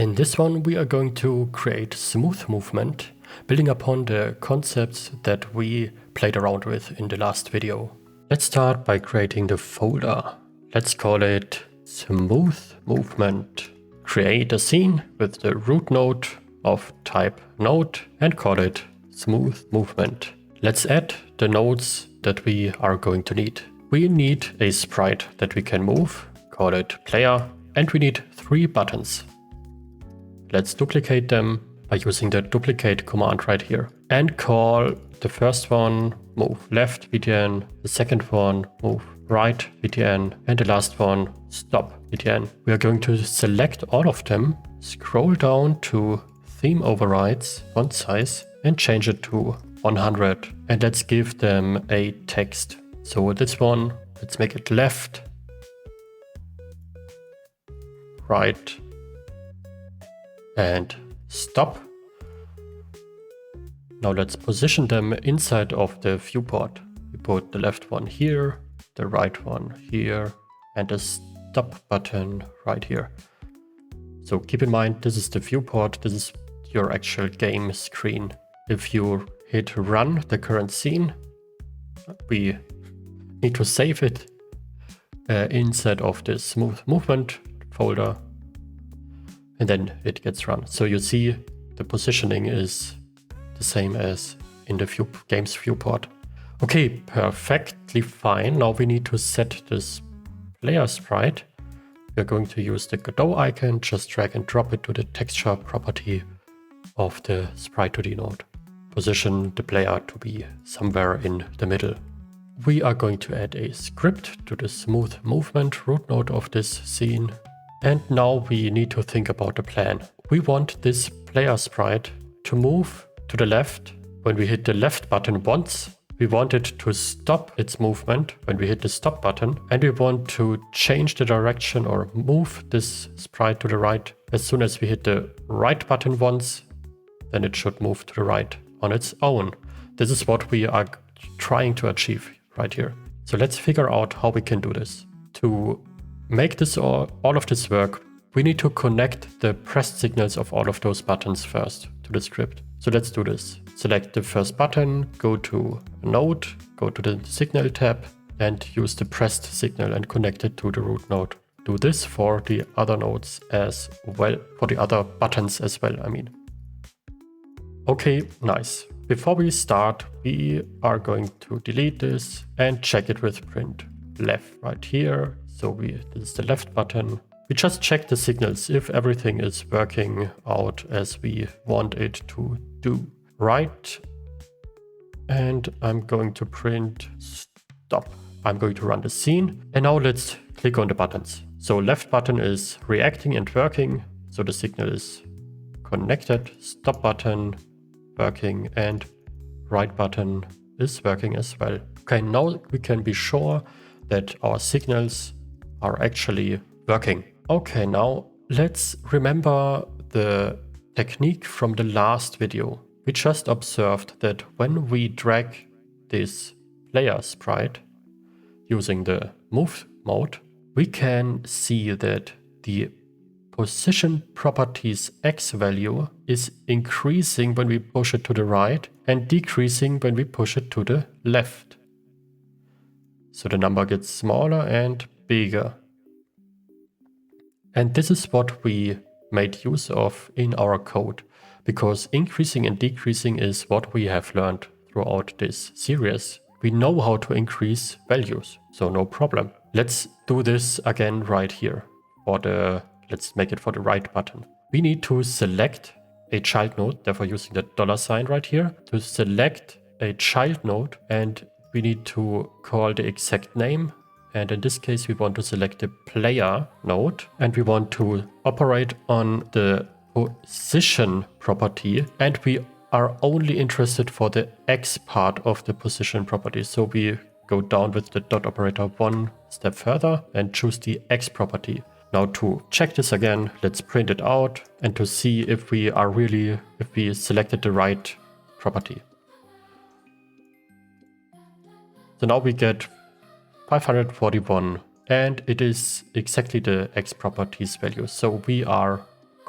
In this one we are going to create smooth movement, building upon the concepts that we played around with in the last video. Let's start by creating the folder. Let's call it smooth movement. Create a scene with the root node of type node and call it smooth movement. Let's add the nodes that we are going to need. We need a sprite that we can move, call it player, and we need 3 buttons. Let's duplicate them by using the duplicate command right here and call the first one move left btn, the second one move right btn, and the last one stop btn. We are going to select all of them, scroll down to theme overrides, font size, and change it to 100. And let's give them a text. So this one, let's make it left, right, and stop. Now let's position them inside of the viewport. We put the left one here, the right one here, and the stop button right here. So keep in mind, this is the viewport, this is your actual game screen. If you hit run the current scene, we need to save it inside of the smooth movement folder, and then it gets run. So you see the positioning is the same as in the game's viewport. Okay, perfectly fine. Now we need to set this player sprite. We're going to use the Godot icon, just drag and drop it to the texture property of the sprite 2D node. Position the player to be somewhere in the middle. We are going to add a script to the smooth movement root node of this scene. And now we need to think about the plan. We want this player sprite to move to the left when we hit the left button once. We want it to stop its movement when we hit the stop button. And we want to change the direction or move this sprite to the right as soon as we hit the right button once. Then it should move to the right on its own. This is what we are trying to achieve right here. So let's figure out how we can do this. To make this all of this work, we need to connect the pressed signals of all of those buttons first to the script. So let's do this. Select the first button, go to node, go to the signal tab, and use the pressed signal and connect it to the root node. Do this for the other nodes as well, for the other buttons as well, I mean. Okay, nice. Before we start, we are going to delete this and check it with print left right here. So this is the left button. We just check the signals if everything is working out as we want it to do. Right. And I'm going to print stop. I'm going to run the scene. And now let's click on the buttons. So left button is reacting and working. So the signal is connected. Stop button working, and right button is working as well. Okay, now we can be sure that our signals are actually working. Okay, now let's remember the technique from the last video. We just observed that when we drag this player sprite using the move mode, we can see that the position properties x value is increasing when we push it to the right and decreasing when we push it to the left. So the number gets smaller and bigger. And this is what we made use of in our code, because increasing and decreasing is what we have learned throughout this series. We know how to increase values, so no problem. Let's do this again right here. Let's make it for the right button. We need to select a child node, therefore using the $ right here, to select a child node, and we need to call the exact name. And in this case, we want to select the player node, and we want to operate on the position property, and we are only interested for the X part of the position property. So we go down with the dot operator one step further and choose the X property. Now to check this again, let's print it out and to see if we selected the right property. So now we get 541 and it is exactly the X properties value. So we are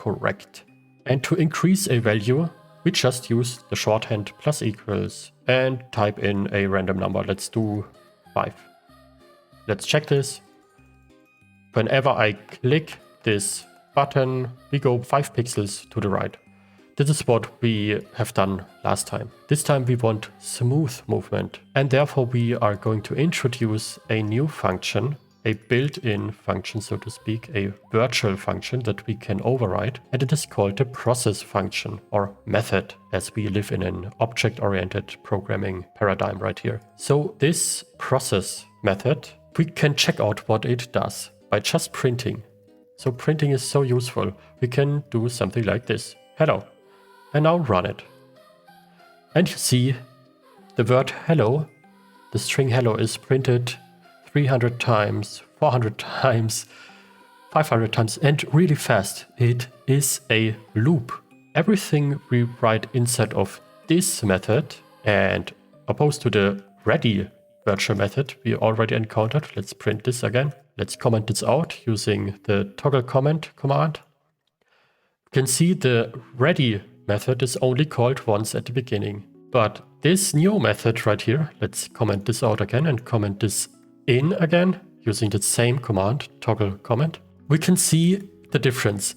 correct. And to increase a value, we just use the shorthand plus equals and type in a random number. Let's do 5. Let's check this. Whenever I click this button, we go 5 pixels to the right. This is what we have done last time. This time we want smooth movement, and therefore we are going to introduce a new function, a built-in function, so to speak, a virtual function that we can override, and it is called the process function or method, as we live in an object-oriented programming paradigm right here. So this process method, we can check out what it does by just printing. So printing is so useful. We can do something like this. Hello. And now run it. And you see the word hello, the string hello is printed 300 times, 400 times, 500 times, and really fast. It is a loop. Everything we write inside of this method, and opposed to the ready virtual method we already encountered. Let's print this again. Let's comment this out using the toggle comment command. You can see the ready method is only called once at the beginning. But this new method right here, let's comment this out again and comment this in again using the same command, toggle comment. We can see the difference.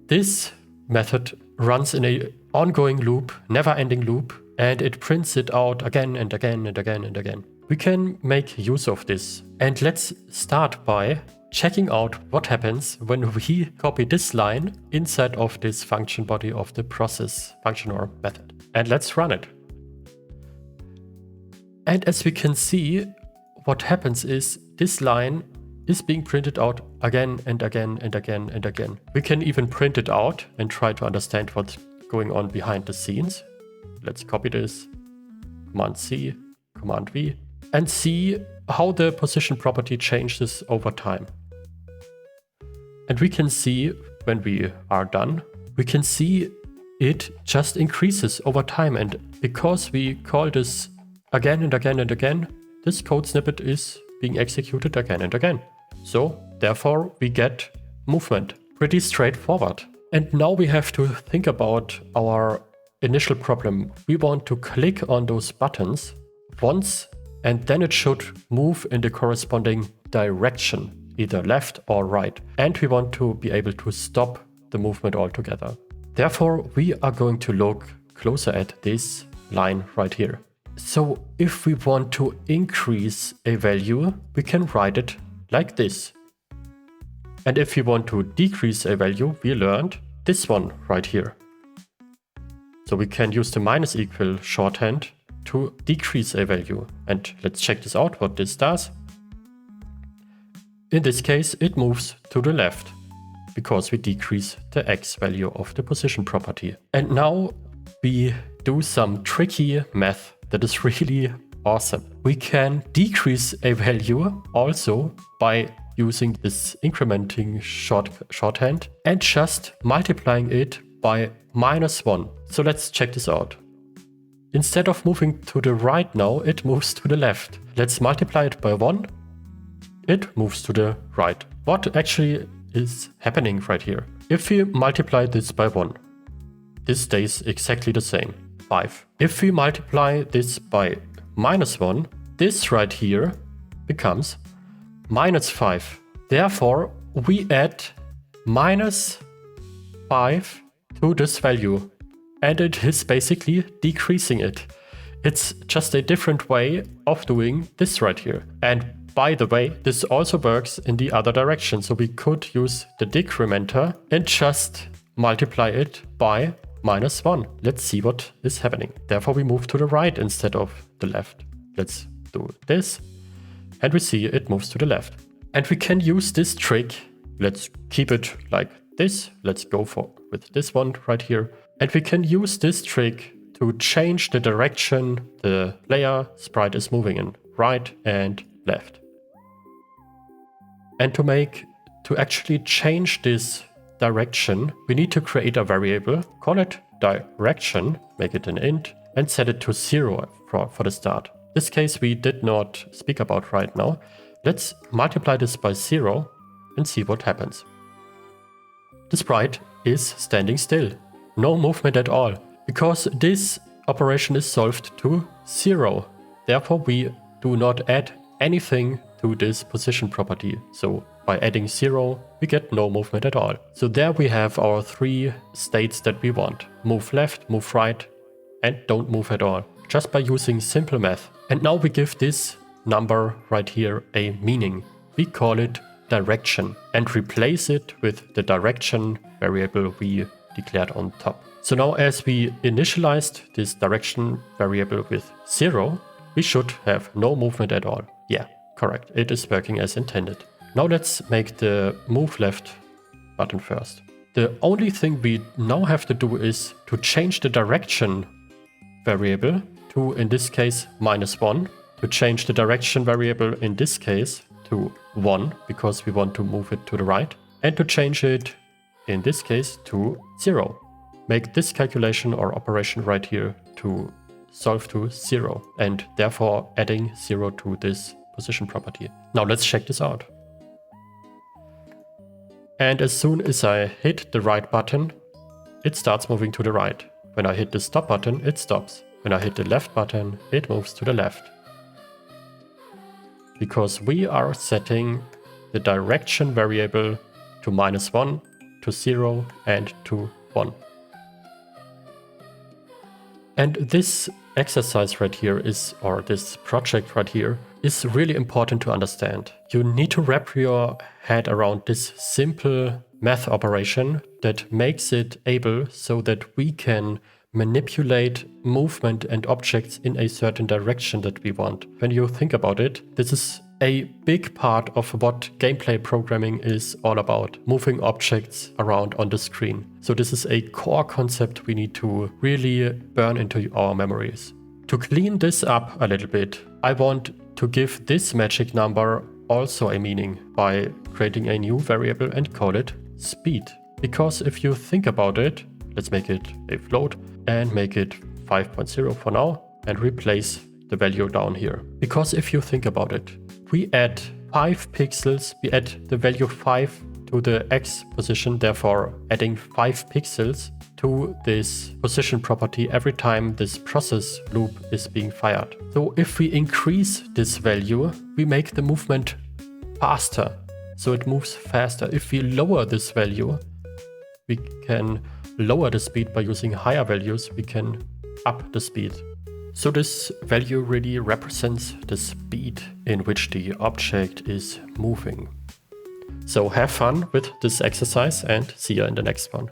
This method runs in an ongoing loop, never-ending loop, and it prints it out again and again and again and again. We can make use of this. And let's start by checking out what happens when we copy this line inside of this function body of the process function or method. And let's run it. And as we can see, what happens is this line is being printed out again and again and again and again. We can even print it out and try to understand what's going on behind the scenes. Let's copy this, Command C, Command V, and see how the position property changes over time. And we can see when we are done, we can see it just increases over time. And because we call this again and again and again, this code snippet is being executed again and again. So therefore we get movement. Pretty straightforward. And now we have to think about our initial problem. We want to click on those buttons once, and then it should move in the corresponding direction, either left or right. And we want to be able to stop the movement altogether. Therefore, we are going to look closer at this line right here. So if we want to increase a value, we can write it like this. And if we want to decrease a value, we learned this one right here. So we can use the minus equal shorthand to decrease a value. And let's check this out, what this does. In this case, it moves to the left because we decrease the x value of the position property. And now we do some tricky math that is really awesome. We can decrease a value also by using this incrementing shorthand and just multiplying it by -1. So let's check this out. Instead of moving to the right now, it moves to the left. Let's multiply it by 1. It moves to the right. What actually is happening right here? If we multiply this by 1, this stays exactly the same, 5. If we multiply this by -1, this right here becomes -5. Therefore, we add -5 to this value, and it is basically decreasing it. It's just a different way of doing this right here. And by the way, this also works in the other direction. So we could use the decrementer and just multiply it by -1. Let's see what is happening. Therefore, we move to the right instead of the left. Let's do this. And we see it moves to the left. And we can use this trick. Let's keep it like this. Let's go with this one right here. And we can use this trick to change the direction the player sprite is moving in, right and left. And to actually change this direction, we need to create a variable, call it direction, make it an int, and set it to 0 for the start. This case we did not speak about right now. Let's multiply this by 0 and see what happens. the sprite is standing still. No movement at all, because this operation is solved to 0. Therefore, we do not add anything to this position property. So by adding 0, we get no movement at all. So there we have our 3 states that we want. Move left, move right, and don't move at all. Just by using simple math. And now we give this number right here a meaning. We call it direction and replace it with the direction variable we declared on top. So now as we initialized this direction variable with 0, we should have no movement at all. Yeah, correct. It is working as intended. Now let's make the move left button first. The only thing we now have to do is to change the direction variable to, in this case, -1, to change the direction variable in this case to 1, because we want to move it to the right, and to change it, in this case, to 0. Make this calculation or operation right here to solve to 0, and therefore adding 0 to this position property. Now let's check this out. And as soon as I hit the right button, it starts moving to the right. When I hit the stop button, it stops. When I hit the left button, it moves to the left. Because we are setting the direction variable to -1, to 0, and to 1. And this exercise right here is, or this project right here, is really important to understand. You need to wrap your head around this simple math operation that makes it able so that we can manipulate movement and objects in a certain direction that we want. When you think about it, this is a big part of what gameplay programming is all about, moving objects around on the screen. So this is a core concept we need to really burn into our memories. To clean this up a little bit, I want to give this magic number also a meaning by creating a new variable and call it speed. Because if you think about it, let's make it a float and make it 5.0 for now and replace the value down here. Because if you think about it, we add 5 pixels, we add the value 5 to the X position, therefore adding 5 pixels to this position property every time this process loop is being fired. So if we increase this value, we make the movement faster, so it moves faster. If we lower this value, we can lower the speed by using higher values, we can up the speed. So this value really represents the speed in which the object is moving. So have fun with this exercise and see you in the next one.